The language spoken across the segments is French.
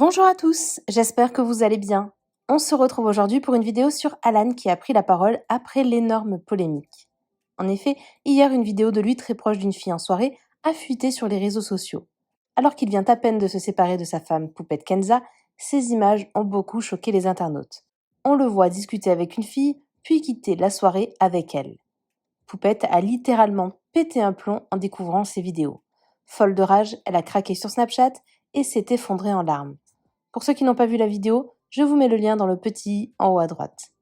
Bonjour à tous, j'espère que vous allez bien. On se retrouve aujourd'hui pour une vidéo sur Alan qui a pris la parole après l'énorme polémique. En effet, hier une vidéo de lui très proche d'une fille en soirée a fuité sur les réseaux sociaux. Alors qu'il vient à peine de se séparer de sa femme Poupette Kenza, ces images ont beaucoup choqué les internautes. On le voit discuter avec une fille, puis quitter la soirée avec elle. Poupette a littéralement pété un plomb en découvrant ces vidéos. Folle de rage, elle a craqué sur Snapchat et s'est effondrée en larmes. Pour ceux qui n'ont pas vu la vidéo, je vous mets le lien dans le petit en haut à droite.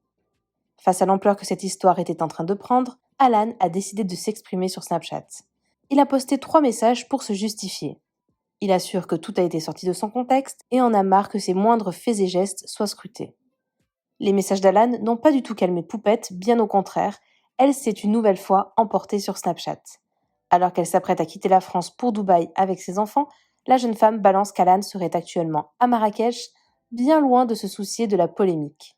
Face à l'ampleur que cette histoire était en train de prendre, Alan a décidé de s'exprimer sur Snapchat. Il a posté 3 messages pour se justifier. Il assure que tout a été sorti de son contexte et en a marre que ses moindres faits et gestes soient scrutés. Les messages d'Alan n'ont pas du tout calmé Poupette, bien au contraire, elle s'est une nouvelle fois emportée sur Snapchat. Alors qu'elle s'apprête à quitter la France pour Dubaï avec ses enfants, la jeune femme balance qu'Alan serait actuellement à Marrakech, bien loin de se soucier de la polémique.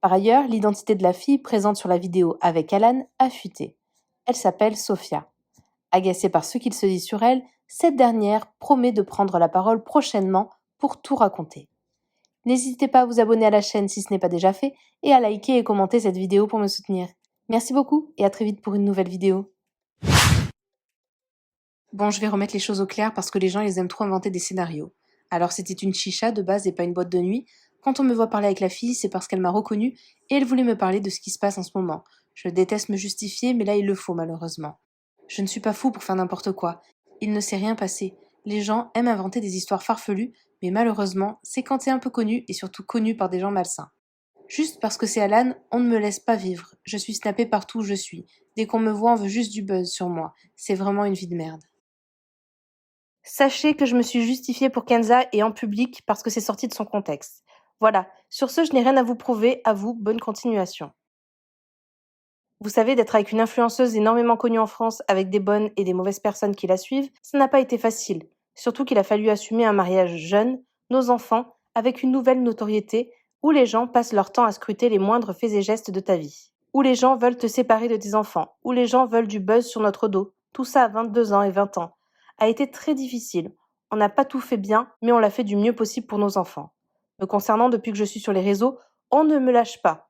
Par ailleurs, l'identité de la fille présente sur la vidéo avec Alan a fuité. Elle s'appelle Sophia. Agacée par ce qu'il se dit sur elle, cette dernière promet de prendre la parole prochainement pour tout raconter. N'hésitez pas à vous abonner à la chaîne si ce n'est pas déjà fait et à liker et commenter cette vidéo pour me soutenir. Merci beaucoup et à très vite pour une nouvelle vidéo. Bon, je vais remettre les choses au clair parce que les gens, ils aiment trop inventer des scénarios. Alors, c'était une chicha de base et pas une boîte de nuit. Quand on me voit parler avec la fille, c'est parce qu'elle m'a reconnue et elle voulait me parler de ce qui se passe en ce moment. Je déteste me justifier, mais là, il le faut, malheureusement. Je ne suis pas fou pour faire n'importe quoi. Il ne s'est rien passé. Les gens aiment inventer des histoires farfelues, mais malheureusement, c'est quand c'est un peu connu et surtout connu par des gens malsains. Juste parce que c'est Alan, on ne me laisse pas vivre. Je suis snappée partout où je suis. Dès qu'on me voit, on veut juste du buzz sur moi. C'est vraiment une vie de merde. Sachez que je me suis justifiée pour Kenza et en public parce que c'est sorti de son contexte. Voilà, sur ce, je n'ai rien à vous prouver, à vous, bonne continuation. Vous savez, d'être avec une influenceuse énormément connue en France, avec des bonnes et des mauvaises personnes qui la suivent, ça n'a pas été facile. Surtout qu'il a fallu assumer un mariage jeune, nos enfants, avec une nouvelle notoriété, où les gens passent leur temps à scruter les moindres faits et gestes de ta vie. Où les gens veulent te séparer de tes enfants, où les gens veulent du buzz sur notre dos. Tout ça à 22 ans et 20 ans. A été très difficile. On n'a pas tout fait bien, mais on l'a fait du mieux possible pour nos enfants. Me concernant, depuis que je suis sur les réseaux, on ne me lâche pas.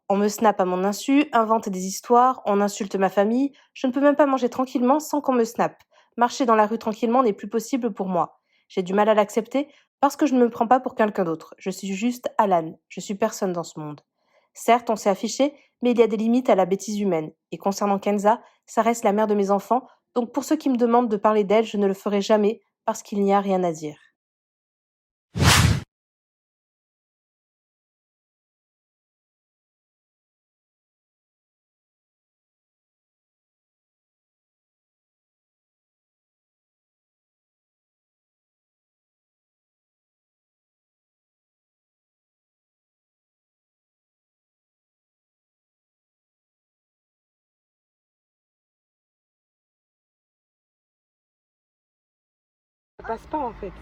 On me snappe à mon insu, invente des histoires, on insulte ma famille. Je ne peux même pas manger tranquillement sans qu'on me snappe. Marcher dans la rue tranquillement n'est plus possible pour moi. J'ai du mal à l'accepter parce que je ne me prends pas pour quelqu'un d'autre. Je suis juste Alan. Je suis personne dans ce monde. Certes, on s'est affiché, mais il y a des limites à la bêtise humaine. Et concernant Kenza, ça reste la mère de mes enfants, donc pour ceux qui me demandent de parler d'elle, je ne le ferai jamais parce qu'il n'y a rien à dire. Ça passe pas en fait.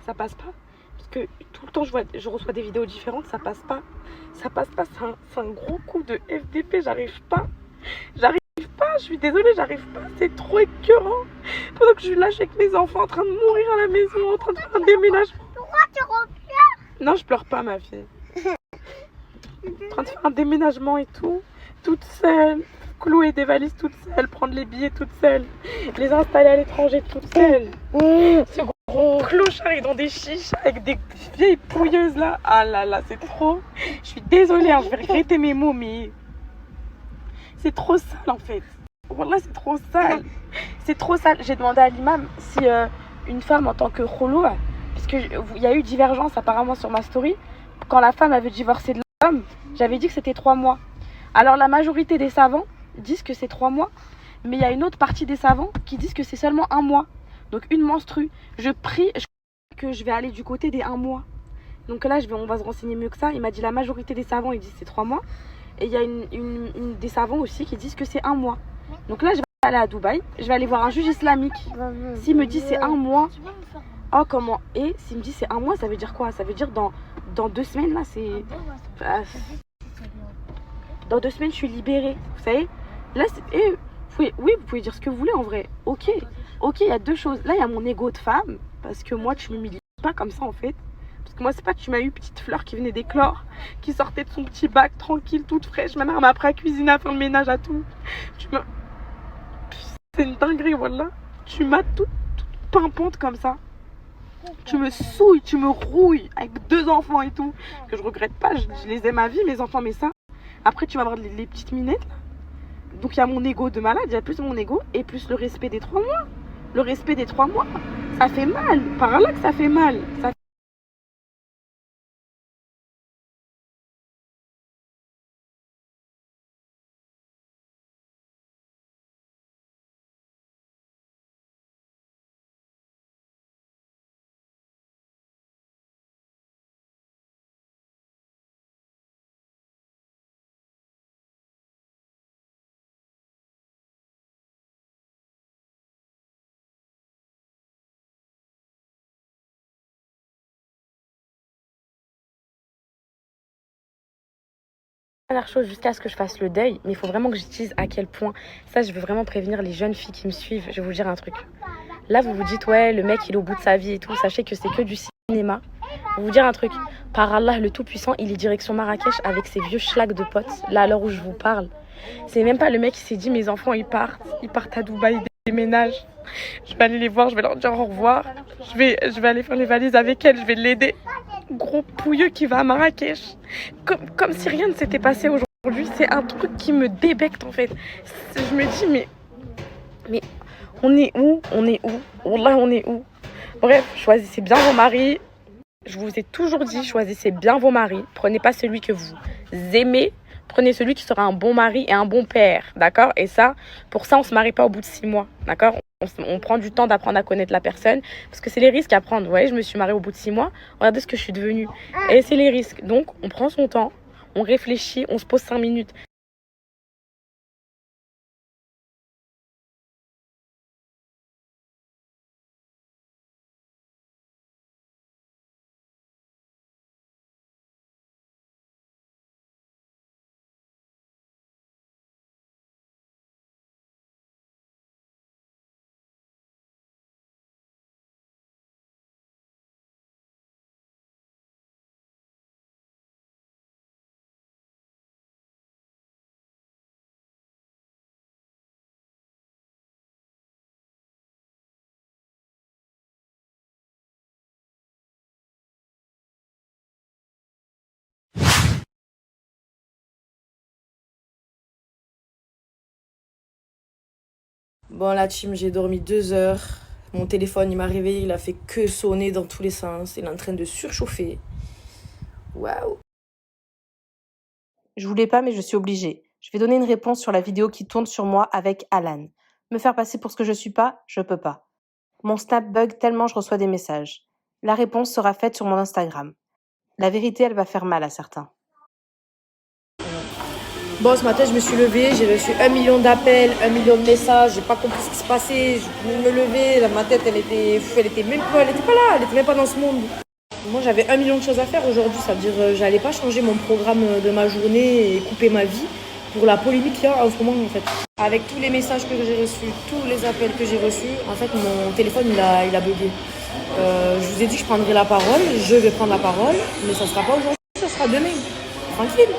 Ça passe pas. Parce que tout le temps je reçois des vidéos différentes, ça passe pas. Ça passe pas, c'est un gros coup de FDP, j'arrive pas. J'arrive pas, je suis désolée, j'arrive pas. C'est trop écœurant. Pendant que je lâche avec mes enfants en train de mourir à la maison, en train de faire un déménagement. Pourquoi tu pleures? Non, je pleure pas ma fille. En train de faire un déménagement et tout. Toute seule. Clouer des valises toute seule, prendre les billets toute seule, les installer à l'étranger toute seule. Ce gros clochard est dans des chiches avec des vieilles pouilleuses là. Ah là là, c'est trop. Je suis désolée, hein, je vais regretter mes mots, mais c'est trop sale en fait. Voilà, c'est trop sale. C'est trop sale. J'ai demandé à l'imam si une femme en tant que kholo, parce qu'il y a eu divergence apparemment sur ma story, quand la femme avait divorcé de l'homme, j'avais dit que c'était 3 mois. Alors la majorité des savants disent que c'est 3 mois, mais il y a une autre partie des savants qui disent que c'est seulement 1 mois. Donc une menstrue. Je prie que je vais aller du côté des 1 mois. Donc là, on va se renseigner mieux que ça. Il m'a dit la majorité des savants, ils disent que c'est 3 mois. Et il y a une des savants aussi qui disent que c'est 1 mois. Donc là, je vais aller à Dubaï. Je vais aller voir un juge islamique. S'il me dit c'est 1 mois, oh comment? Et s'il me dit c'est 1 mois, ça veut dire quoi? Ça veut dire dans 2 semaines, là, c'est... Dans 2 semaines, je suis libérée. Vous savez? Là, oui, vous pouvez dire ce que vous voulez en vrai. Ok, il y a 2 choses. Là, il y a mon ego de femme. Parce que moi, tu ne m'humilies pas comme ça en fait. Parce que moi, c'est pas que tu m'as eu petite fleur qui venait d'éclore, qui sortait de son petit bac tranquille, toute fraîche. Ma mère m'a appris à cuisiner, à faire le ménage, à tout. C'est une dinguerie, voilà. Tu m'as toute pimpante comme ça. Tu me souilles, tu me rouilles avec 2 enfants et tout. Que je regrette pas, je les aime à vie, mes enfants, mais ça. Après, tu vas voir les petites minettes là. Donc, il y a mon ego de malade, il y a plus mon ego et plus le respect des 3 mois. Le respect des 3 mois, ça fait mal. Par là que ça fait mal. Dernière chose, jusqu'à ce que je fasse le deuil, mais il faut vraiment que je dise à quel point. Ça, je veux vraiment prévenir les jeunes filles qui me suivent. Je vais vous dire un truc. Là, vous vous dites, ouais, le mec, il est au bout de sa vie et tout. Sachez que c'est que du cinéma. Je vais vous dire un truc. Par Allah, le Tout-Puissant, il est direction Marrakech avec ses vieux schlags de potes. Là, à l'heure où je vous parle. C'est même pas le mec qui s'est dit, mes enfants, ils partent à Dubaï, ils déménagent. Je vais aller les voir, je vais leur dire au revoir. Je vais aller faire les valises avec elle, je vais l'aider. Gros pouilleux qui va à Marrakech. Comme si rien ne s'était passé aujourd'hui. C'est un truc qui me débecte en fait. Je me dis, mais on est où? On est où? Wallah, on est où? Bref, choisissez bien vos maris. Je vous ai toujours dit, choisissez bien vos maris. Prenez pas celui que vous aimez. Prenez celui qui sera un bon mari et un bon père, d'accord? Et ça, pour ça, on se marie pas au bout de 6 mois, d'accord? On prend du temps d'apprendre à connaître la personne, parce que c'est les risques à prendre. Vous voyez, je me suis mariée au bout de 6 mois, regardez ce que je suis devenue. Et c'est les risques. Donc, on prend son temps, on réfléchit, on se pose 5 minutes. Bon, la team, j'ai dormi 2 heures. Mon téléphone, il m'a réveillé, il a fait que sonner dans tous les sens. Il est en train de surchauffer. Waouh! Je voulais pas, mais je suis obligée. Je vais donner une réponse sur la vidéo qui tourne sur moi avec Alan. Me faire passer pour ce que je suis pas, je peux pas. Mon Snap bug tellement je reçois des messages. La réponse sera faite sur mon Instagram. La vérité, elle va faire mal à certains. Bon, ce matin, je me suis levée, j'ai reçu 1 million d'appels, 1 million de messages, j'ai pas compris ce qui se passait, je pouvais me lever, ma tête, elle était pas là, elle était même pas dans ce monde. Moi, j'avais 1 million de choses à faire aujourd'hui, ça veut dire j'allais pas changer mon programme de ma journée et couper ma vie pour la polémique qu'il y a en ce moment, en fait. Avec tous les messages que j'ai reçus, tous les appels que j'ai reçus, en fait, mon téléphone, il a bugué. Je vous ai dit que je prendrais la parole, je vais prendre la parole, mais ça sera pas aujourd'hui, ça sera demain. Tranquille.